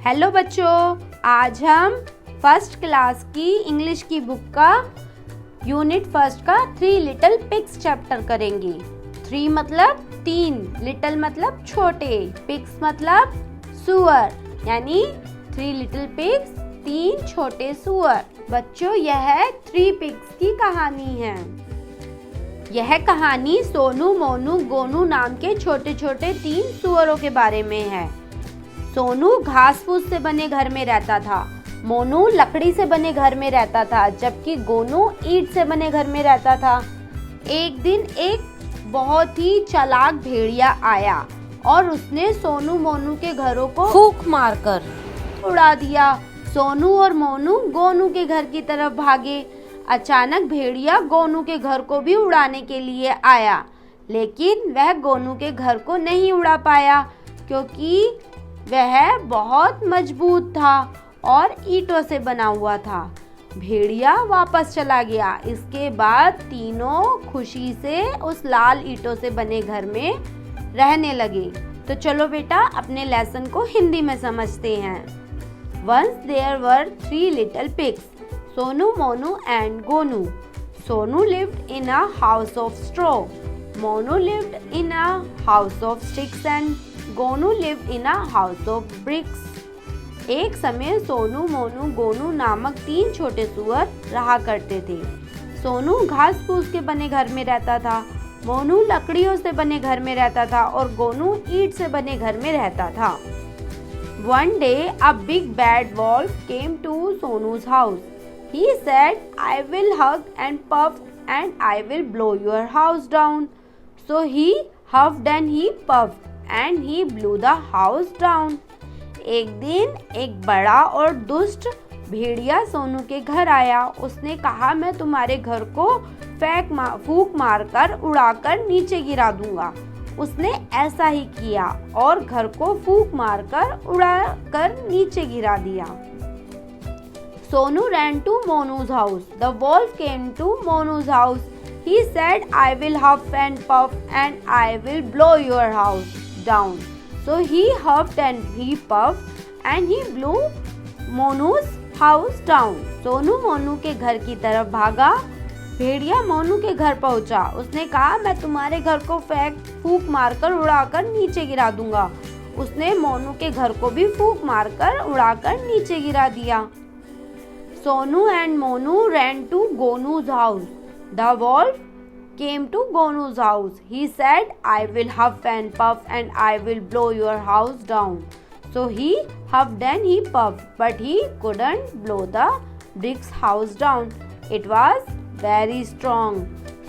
Hello बच्चों, आज हम फर्स्ट क्लास की इंग्लिश की बुक का यूनिट फर्स्ट का 3 लिटिल पिग्स चैप्टर करेंगे। 3 मतलब 3, लिटिल मतलब छोटे, पिग्स मतलब सुअर, यानी 3 लिटिल पिग्स 3 छोटे सुअर। बच्चों, यह 3 पिग्स की कहानी है। यह कहानी सोनू, मोनू, गोनू नाम के छोटे छोटे 3 सुअरों के बारे में है। सोनू घास फूस से बने घर में रहता था, मोनू लकड़ी से बने घर में रहता था, जबकि गोनू ईंट से बने घर में रहता था। एक दिन एक बहुत ही चालाक भेड़िया आया और उसने सोनू मोनू के घरों को फूंक मारकर उड़ा दिया। सोनू और मोनू गोनू के घर की तरफ भागे। अचानक भेड़िया गोनू के घर को भी उड़ाने के लिए आया, लेकिन वह गोनू के घर को नहीं उड़ा पाया क्योंकि वह बहुत मजबूत था और ईंटों से बना हुआ था। भेड़िया वापस चला गया। इसके बाद तीनों खुशी से उस लाल ईंटों से बने घर में रहने लगे। तो चलो बेटा, अपने लेसन को हिंदी में समझते हैं। Once there were 3 little pigs, Sonu, Monu and Gonu. Sonu lived in a house of straw. Monu lived in a house of sticks and Gonu lived in a house of bricks. एक समय सोनू, मोनू, गोनू नामक 3 छोटे सुअर रहा करते थे। सोनू घास फूस के बने घर में रहता था, मोनू लकड़ियों से बने घर में रहता था और गोनू ईंट से बने घर में रहता था। One day a big bad wolf came to Sonu's house. He said, "I will hug and puff and I will blow your house down." So he huffed and he puffed and he blew the house down. एक दिन एक बड़ा और दुष्ट भेड़िया सोनू के घर आया। उसने कहा, मैं तुम्हारे घर को फूंक मारकर उड़ाकर नीचे गिरा दूंगा। उसने ऐसा ही किया और घर को फूंक मारकर उड़ाकर नीचे गिरा दिया। Sonu ran to Monu's house. The wolf came to Monu's house. He said, "I will huff and puff and I will blow your house down." So he huffed and he puffed and he blew Monu's house down. Sonu Monu के घर की तरफ भागा। भेड़िया मोनू के घर पहुंचा। उसने कहा, मैं तुम्हारे घर को फूंक मारकर उड़ाकर नीचे गिरा दूंगा। उसने मोनू के घर को भी फूंक मारकर उड़ाकर नीचे गिरा दिया। Sonu and Monu ran to Gonu's house. The wolf came to Gonu's house. He said, "I will huff and puff and I will blow your house down." So he huffed and he puffed, but he couldn't blow the brick's house down. It was very strong.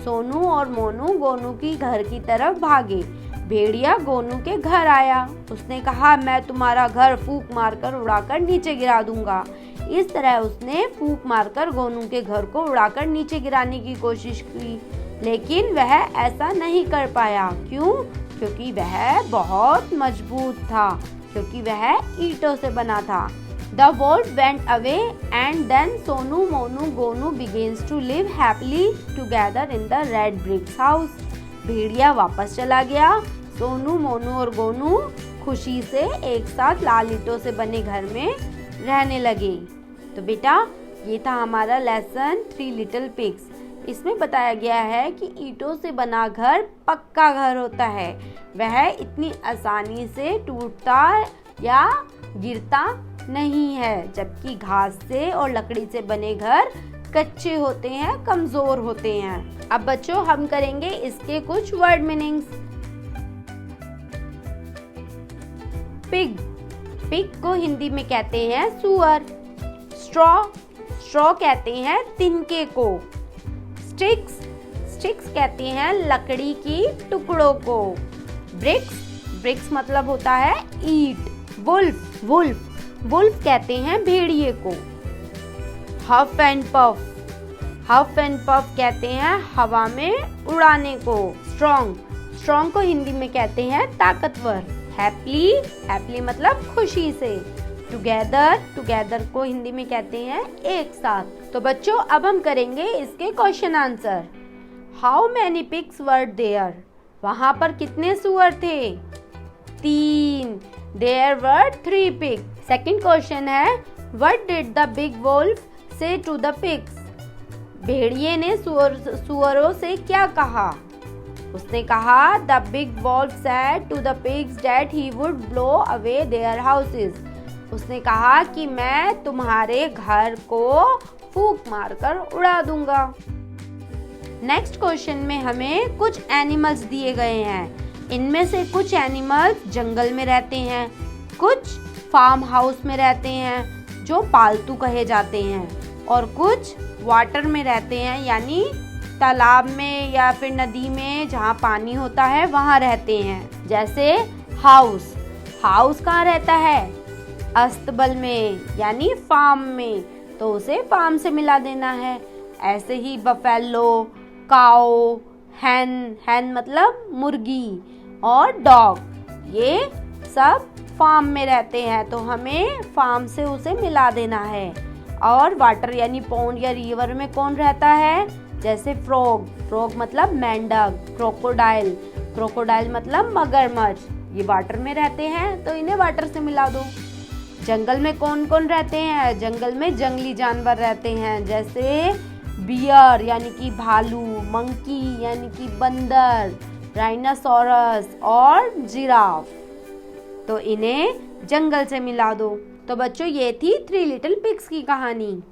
Sonu और मोनू गोनू की घर की तरफ भागे। भेड़िया गोनू के घर आया। उसने कहा, मैं तुम्हारा घर फूंक मारकर उड़ाकर नीचे गिरा दूंगा। इस तरह उसने फूंक मारकर गोनू के घर को उड़ाकर नीचे गिराने की कोशिश की, लेकिन वह ऐसा नहीं कर पाया। क्यों? क्योंकि वह बहुत मजबूत था, क्योंकि वह ईंटों से बना था। The wolf went away and then Sonu, Monu, Gonu begins to live happily together in the red bricks house. भेड़िया वापस चला गया। सोनू, मोनू और गोनू खुशी से एक साथ लाल ईंटों से बने घर में रहने लगे। तो बेटा, ये था हमारा लेसन 3 लिटिल पिग्स। इसमें बताया गया है कि ईंटों से बना घर पक्का घर होता है। वह इतनी आसानी से टूटता या गिरता नहीं है, जबकि घास से और लकड़ी से बने घर कच्चे होते हैं, कमजोर होते हैं। अब बच्चों, हम करेंगे इसके कुछ वर्ड मीनिंग्स। पिग, पिग को हिंदी में कहते हैं सुअर। स्ट्रॉ, स्ट्रॉ कहते हैं तिनके को। स्टिक्स, स्टिक्स कहते हैं लकड़ी की टुकड़ों को। ब्रिक्स, ब्रिक्स मतलब होता है ईंट। वुल्फ, वुल्फ, वुल्फ कहते हैं भेड़िए को। हफ एंड पफ, हफ एंड पफ कहते हैं हवा में उड़ाने को। स्ट्रॉन्ग, स्ट्रॉन्ग को हिंदी में कहते हैं ताकतवर। हैप्पीली, हैप्पीली मतलब खुशी से। टुगेदर, टुगेदर को हिंदी में कहते हैं एक साथ। तो बच्चों, अब हम करेंगे इसके question answer. How many pigs were there? वहां पर कितने सुअर थे? 3। There were 3 pigs. Second question है, what did the big wolf say to the pigs? भेड़िए ने सुअरों से क्या कहा? उसने कहा, the big wolf said to the pigs that he would blow away their houses. उसने कहा कि मैं तुम्हारे घर को फूंक मारकर उड़ा दूंगा। नेक्स्ट क्वेश्चन में हमें कुछ एनिमल्स दिए गए हैं। इनमें से कुछ एनिमल्स जंगल में रहते हैं, कुछ फार्म हाउस में रहते हैं जो पालतू कहे जाते हैं, और कुछ वाटर में रहते हैं यानी तालाब में या फिर नदी में जहाँ पानी होता है वहाँ रहते हैं। जैसे हाउस, हाउस कहाँ रहता है? अस्तबल में यानी फार्म में, तो उसे फार्म से मिला देना है। ऐसे ही बफेलो, काओ, हैन मतलब मुर्गी, और डॉग, ये सब फार्म में रहते हैं, तो हमें फार्म से उसे मिला देना है। और वाटर यानी पॉन्ड या रिवर में कौन रहता है? जैसे फ्रॉग, फ्रॉग मतलब मेंढक, क्रोकोडाइल, क्रोकोडाइल मतलब मगरमच्छ, ये वाटर में रहते हैं, तो इन्हें वाटर से मिला दो। जंगल में कौन कौन रहते हैं? जंगल में जंगली जानवर रहते हैं, जैसे बियर यानी कि भालू, मंकी यानी कि बंदर, राइनासोरस और जिराफ, तो इन्हें जंगल से मिला दो। तो बच्चों, ये थी थ्री लिटिल पिग्स की कहानी।